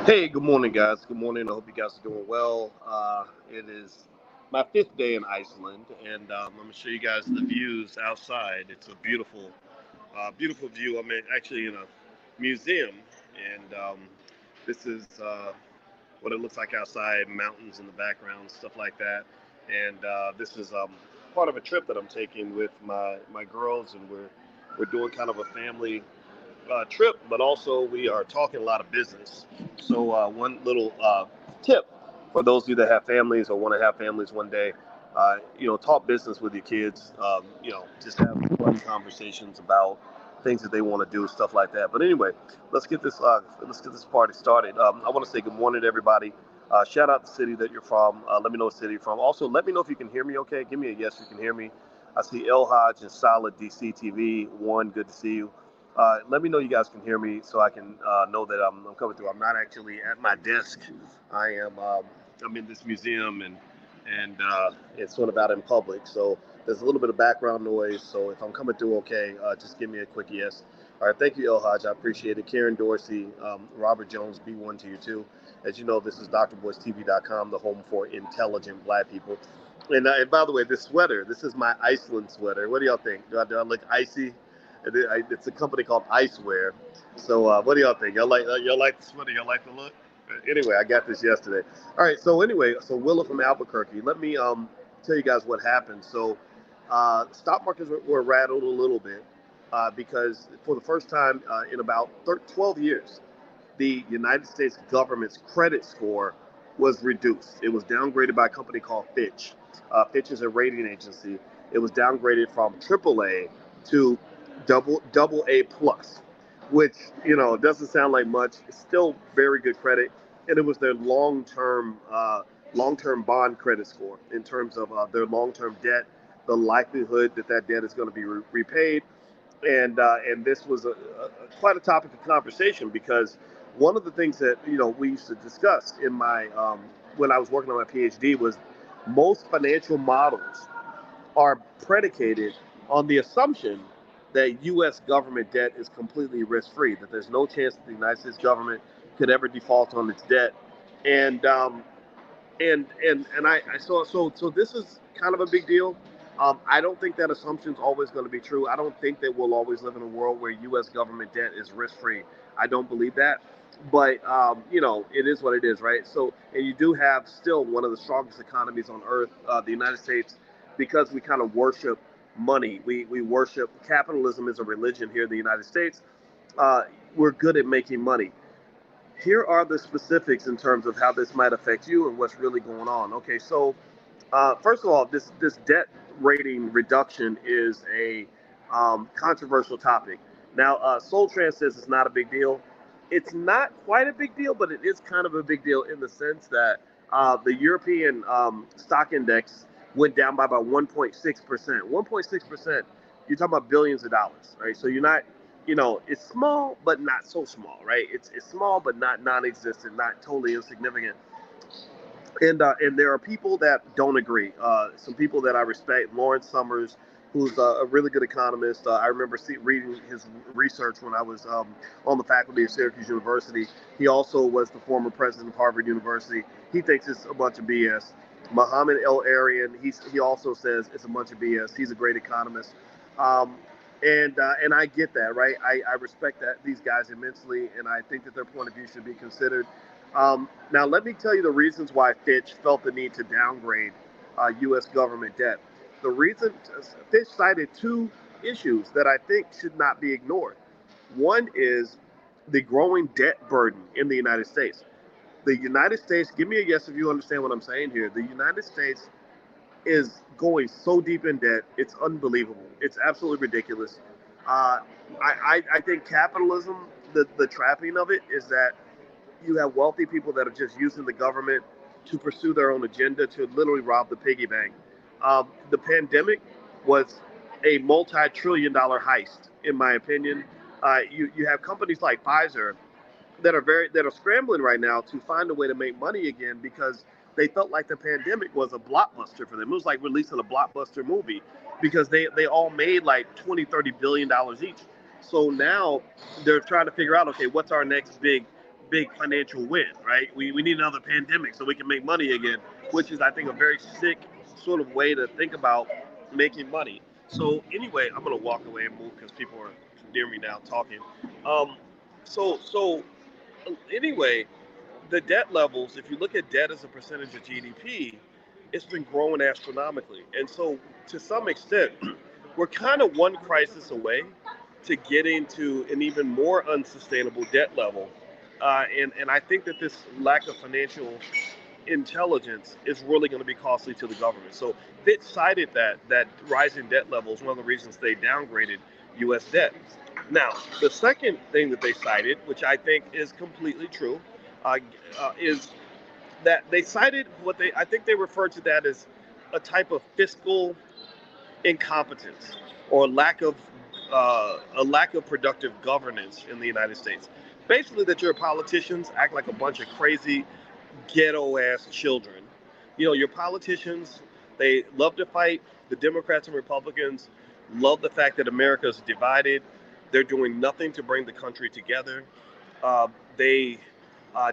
Hey, good morning, guys. Good morning. I hope you guys are doing well. It is my fifth day in Iceland, and I'm going to show you guys the views outside. It's a beautiful view. I'm actually in a museum, and this is what it looks like outside, mountains in the background, stuff like that. And this is part of a trip that I'm taking with my girls, and we're doing kind of a family trip, but also we are talking a lot of business. So one little tip for those of you that have families or want to have families one day, talk business with your kids. Just have fun conversations about things that they want to do, stuff like that. But anyway, let's get this party started. I want to say good morning to everybody. Shout out the city that you're from. Let me know what city you're from. Also, let me know if you can hear me. Okay, give me a yes. You can hear me. I see El Hodge and Solid DC TV. One, good to see you. Let me know you guys can hear me so I can know that I'm coming through. I'm not actually at my desk. I'm in this museum and it's sort of out in public. So there's a little bit of background noise. So if I'm coming through okay, just give me a quick yes. All right, thank you, El Hodge. I appreciate it. Karen Dorsey, Robert Jones, B1 to you too. As you know, this is drboycetv.com, the home for intelligent black people. And by the way, this is my Iceland sweater. What do y'all think? Do I look icy? It's a company called Icewear. So what do y'all think? Y'all like the sweater? Y'all like the look? Anyway, I got this yesterday. All right. So anyway, Willa from Albuquerque. Let me tell you guys what happened. So stock markets were rattled a little bit because for the first time in about 12 years, the United States government's credit score was reduced. It was downgraded by a company called Fitch. Fitch is a rating agency. It was downgraded from AAA to double A plus, which doesn't sound like much. It's still very good credit, and it was their long term bond credit score in terms of their long term debt, the likelihood that that debt is going to be repaid, and this was quite a topic of conversation because one of the things that we used to discuss in my when I was working on my PhD was most financial models are predicated on the assumption that U.S. government debt is completely risk-free, that there's no chance that the United States government could ever default on its debt, and so this is kind of a big deal. I don't think that assumption is always going to be true. I don't think that we'll always live in a world where U.S. government debt is risk-free. I don't believe that. But, it is what it is, right? So, and you do have still one of the strongest economies on earth, the United States, because we kind of worship money. We worship capitalism as a religion here in the United States. We're good at making money. Here are the specifics in terms of how this might affect you and what's really going on. Okay, so first of all, this debt rating reduction is a controversial topic. Now, Soltran says it's not a big deal. It's not quite a big deal, but it is kind of a big deal in the sense that the European stock index went down by about 1.6%. 1.6%, you're talking about billions of dollars, right? So you're not, it's small, but not so small, right? It's small, but not non-existent, not totally insignificant. And there are people that don't agree. Some people that I respect, Lawrence Summers, who's a really good economist. I remember reading his research when I was on the faculty of Syracuse University. He also was the former president of Harvard University. He thinks it's a bunch of BS. Mohammed El Arian, he also says it's a bunch of BS. He's a great economist. And I get that, right? I respect these guys immensely, and I think that their point of view should be considered. Now, let me tell you the reasons why Fitch felt the need to downgrade U.S. government debt. The reason Fitch cited two issues that I think should not be ignored. One is the growing debt burden in the United States. The United States, give me a yes if you understand what I'm saying here. The United States is going so deep in debt, it's unbelievable. It's absolutely ridiculous. I think capitalism, the trapping of it is that you have wealthy people that are just using the government to pursue their own agenda to literally rob the piggy bank. The pandemic was a multi-trillion-dollar heist, in my opinion. You have companies like Pfizer that are scrambling right now to find a way to make money again because they felt like the pandemic was a blockbuster for them. It was like releasing a blockbuster movie because they all made like 20, $30 billion each. So now they're trying to figure out, okay, what's our next big big financial win, right? We need another pandemic so we can make money again, which is, I think, a very sick sort of way to think about making money. So anyway, I'm gonna walk away and move because people are near me now talking. Um, so anyway, the debt levels, if you look at debt as a percentage of GDP, it's been growing astronomically. And so, to some extent, we're kind of one crisis away to getting to an even more unsustainable debt level. And I think that this lack of financial intelligence is really going to be costly to the government. So Fitch cited that rising debt level is one of the reasons they downgraded U.S. debt. Now, the second thing that they cited, which I think is completely true, is that they cited I think they referred to that as a type of fiscal incompetence or a lack of productive governance in the United States. Basically, that your politicians act like a bunch of crazy ghetto ass children. You know, your politicians, they love to fight. The Democrats and Republicans love the fact that America is divided. They're doing nothing to bring the country together. They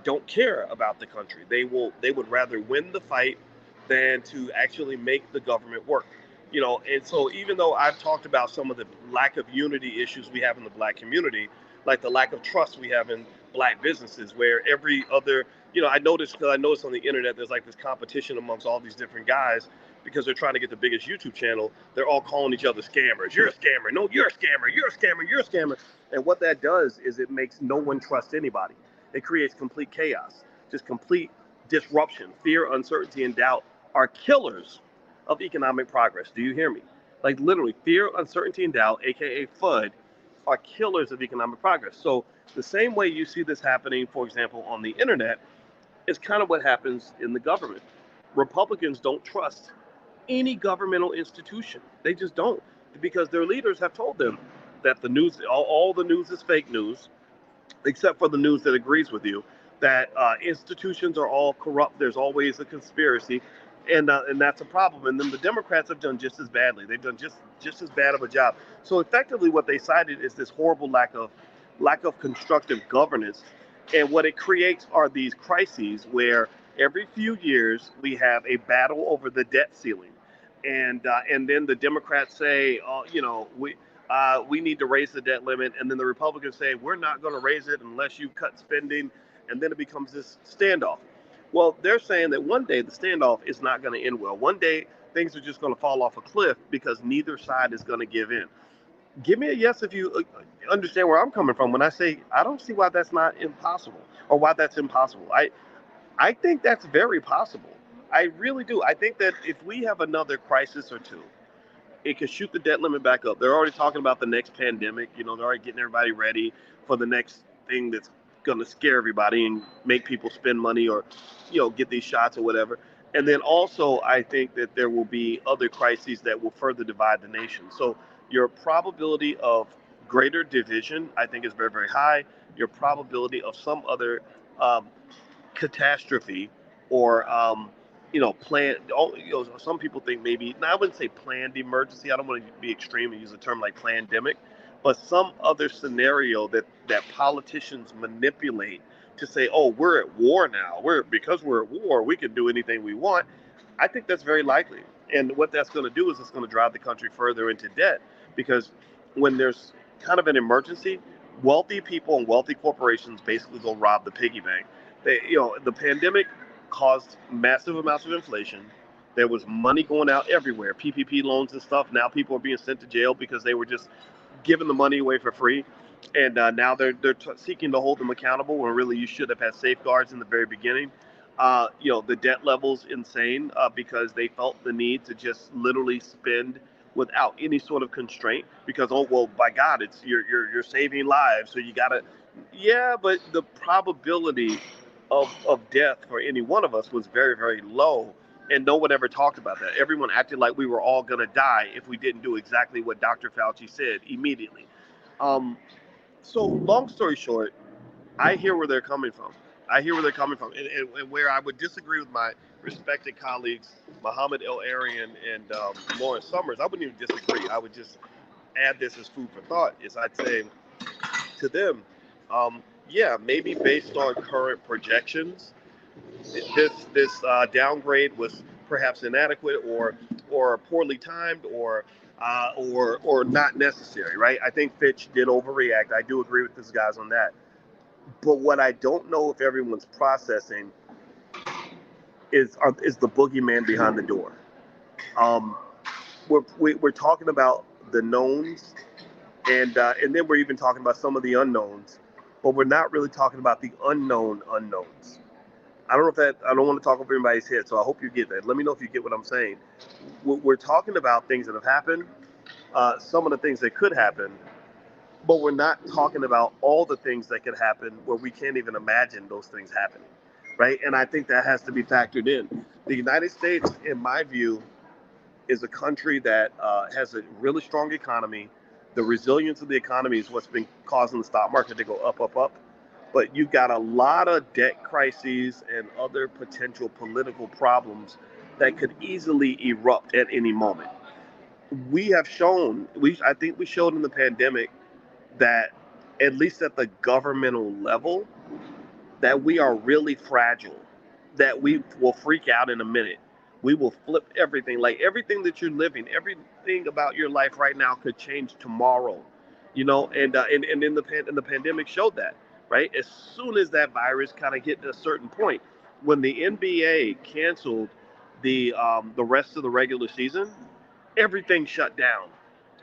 don't care about the country. They would rather win the fight than to actually make the government work. You know, and so even though I've talked about some of the lack of unity issues we have in the black community, like the lack of trust we have in black businesses, where every other, you know, I noticed on the internet there's like this competition amongst all these different guys because they're trying to get the biggest YouTube channel. They're all calling each other scammers. You're a scammer. No, you're a scammer. You're a scammer. You're a scammer. And what that does is it makes no one trust anybody. It creates complete chaos, just complete disruption. Fear, uncertainty, and doubt are killers of economic progress. Do you hear me? Like literally, fear, uncertainty, and doubt, aka FUD, are killers of economic progress. So the same way you see this happening, for example, on the internet, is kind of what happens in the government. Republicans don't trust any governmental institution. They just don't, because their leaders have told them that the news, all the news is fake news, except for the news that agrees with you, that institutions are all corrupt. There's always a conspiracy, and that's a problem. And then the Democrats have done just as badly. They've done just as bad of a job. So effectively, what they cited is this horrible lack of constructive governance, and what it creates are these crises where every few years we have a battle over the debt ceiling, and then the Democrats say, you know, we need to raise the debt limit, and then the Republicans say we're not going to raise it unless you cut spending, and then it becomes this standoff. Well, they're saying that one day the standoff is not going to end well. One day things are just going to fall off a cliff because neither side is going to give in. Give me a yes if you understand where I'm coming from when I say I don't see why that's not impossible or why that's impossible. I think that's very possible. I really do. I think that if we have another crisis or two, it could shoot the debt limit back up. They're already talking about the next pandemic. You know, they're already getting everybody ready for the next thing that's going to scare everybody and make people spend money or, you know, get these shots or whatever. And then also, I think that there will be other crises that will further divide the nation. So your probability of greater division, I think, is very, very high. Your probability of some other um, catastrophe or plan. Some people think maybe. Now, I wouldn't say planned emergency. I don't want to be extreme and use a term like pandemic, but some other scenario that politicians manipulate to say, "Oh, we're at war now. Because we're at war, we can do anything we want." I think that's very likely. And what that's going to do is it's going to drive the country further into debt because when there's kind of an emergency, wealthy people and wealthy corporations basically go rob the piggy bank. The pandemic caused massive amounts of inflation. There was money going out everywhere, PPP loans and stuff. Now people are being sent to jail because they were just giving the money away for free, and now they're seeking to hold them accountable when really you should have had safeguards in the very beginning. The debt level's insane because they felt the need to just literally spend without any sort of constraint because, oh well, by God, it's you're saving lives, so you gotta. Yeah, but the probability of death for any one of us was very, very low. And no one ever talked about that. Everyone acted like we were all going to die if we didn't do exactly what Dr. Fauci said immediately. So, long story short, I hear where they're coming from. I hear where they're coming from. And where I would disagree with my respected colleagues, Muhammad El Arian and Lawrence Summers, I wouldn't even disagree. I would just add this as food for thought, is I'd say to them, yeah, maybe based on current projections, this downgrade was perhaps inadequate or poorly timed or not necessary, right? I think Fitch did overreact. I do agree with these guys on that. But what I don't know if everyone's processing is the boogeyman behind the door. Um, we're talking about the knowns, and then we're even talking about some of the unknowns, but we're not really talking about the unknown unknowns. I don't know if that I don't want to talk over everybody's head, so I hope you get that. Let me know if you get what I'm saying. We're talking about things that have happened, some of the things that could happen, but we're not talking about all the things that could happen where we can't even imagine those things happening, right? And I think that has to be factored in. The United States, in my view, is a country that has a really strong economy. The resilience of the economy is what's been causing the stock market to go up, up, up. But you've got a lot of debt crises and other potential political problems that could easily erupt at any moment. We have shown, I think we showed in the pandemic that at least at the governmental level, that we are really fragile, that we will freak out in a minute. We will flip everything. Like everything that you're living, everything about your life right now could change tomorrow, and in the pandemic showed that, right? As soon as that virus kind of hit a certain point, when the NBA canceled the rest of the regular season, everything shut down.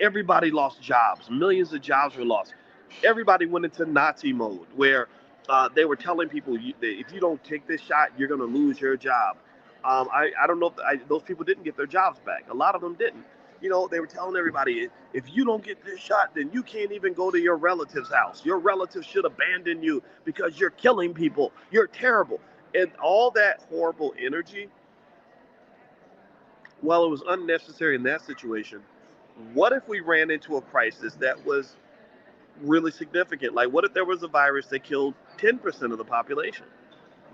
Everybody lost jobs. Millions of jobs were lost. Everybody went into Nazi mode where they were telling people that if you don't take this shot, you're going to lose your job. I don't know if those people didn't get their jobs back. A lot of them didn't. They were telling everybody, if you don't get this shot, then you can't even go to your relative's house. Your relatives should abandon you because you're killing people. You're terrible. And all that horrible energy, while it was unnecessary in that situation, what if we ran into a crisis that was really significant? Like, what if there was a virus that killed 10% of the population?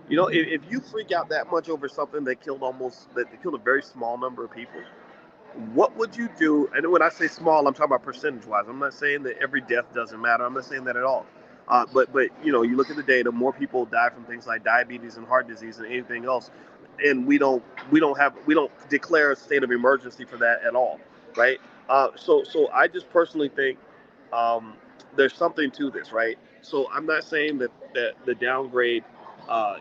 If you freak out that much over something that killed a very small number of people, what would you do? And when I say small, I'm talking about percentage-wise. I'm not saying that every death doesn't matter. I'm not saying that at all. But you look at the data. More people die from things like diabetes and heart disease than anything else, and we don't declare a state of emergency for that at all, right? So I just personally think um, there's something to this, right? So I'm not saying that the downgrade uh,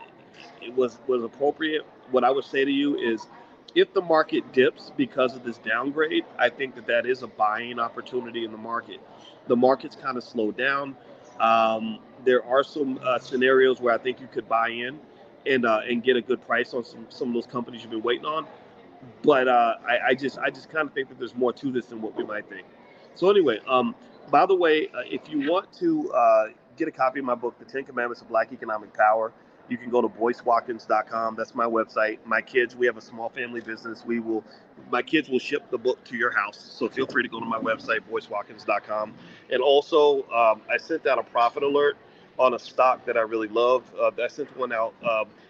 it was appropriate. What I would say to you is, if the market dips because of this downgrade, I think that is a buying opportunity in the market. The market's kind of slowed down. There are some scenarios where I think you could buy in and get a good price on some of those companies you've been waiting on. But I just kind of think that there's more to this than what we might think. So anyway, by the way, if you want to get a copy of my book, The 10 Commandments of Black Economic Power, you can go to boycewatkins.com. That's my website. My kids, we have a small family business. My kids will ship the book to your house. So feel free to go to my website, boycewatkins.com. And also, I sent out a profit alert on a stock that I really love. I sent one out.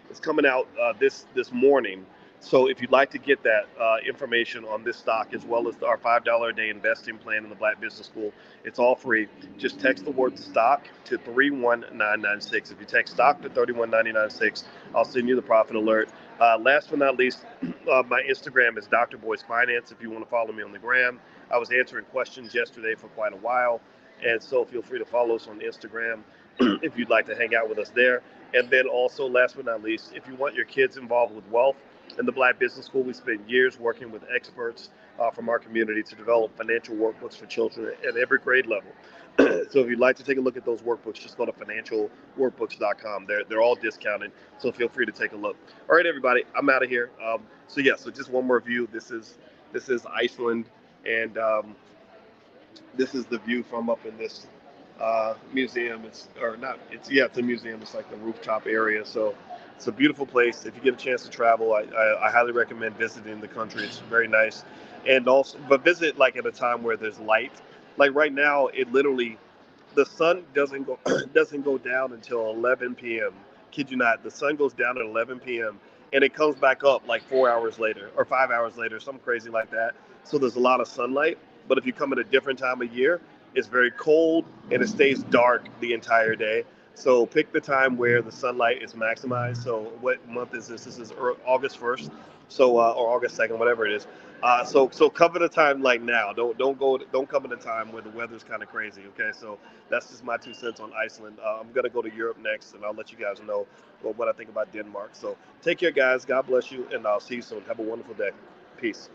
It's coming out this morning. So if you'd like to get that information on this stock, as well as our $5 a day investing plan in the Black Business School, it's all free. Just text the word stock to 31996. If you text stock to 31996, I'll send you the profit alert. Last but not least, my Instagram is Dr. Boyce Finance. If you want to follow me on the gram, I was answering questions yesterday for quite a while, and so feel free to follow us on Instagram if you'd like to hang out with us there. And then also, last but not least, if you want your kids involved with wealth, in the Black Business School, we spent years working with experts from our community to develop financial workbooks for children at every grade level. So if you'd like to take a look at those workbooks, just go to financialworkbooks.com. They're all discounted, so feel free to take a look. All right, everybody, I'm out of here. So just one more view. This is Iceland, and this is the view from up in this museum. It's a museum. It's like the rooftop area. So it's a beautiful place. If you get a chance to travel, I highly recommend visiting the country. It's very nice, and also, but visit like at a time where there's light. Like right now, the sun doesn't go doesn't go down until 11 p.m. Kid you not, the sun goes down at 11 p.m. and it comes back up like 4 hours later or 5 hours later, something crazy like that. So there's a lot of sunlight. But if you come at a different time of year, it's very cold and it stays dark the entire day. So pick the time where the sunlight is maximized. So what month is this? This is August 1st, so or August 2nd, whatever it is. So cover the time like now. Don't come at a time where the weather's kind of crazy. Okay, so that's just my 2 cents on Iceland. I'm gonna go to Europe next, and I'll let you guys know what I think about Denmark. So take care, guys. God bless you, and I'll see you soon. Have a wonderful day. Peace.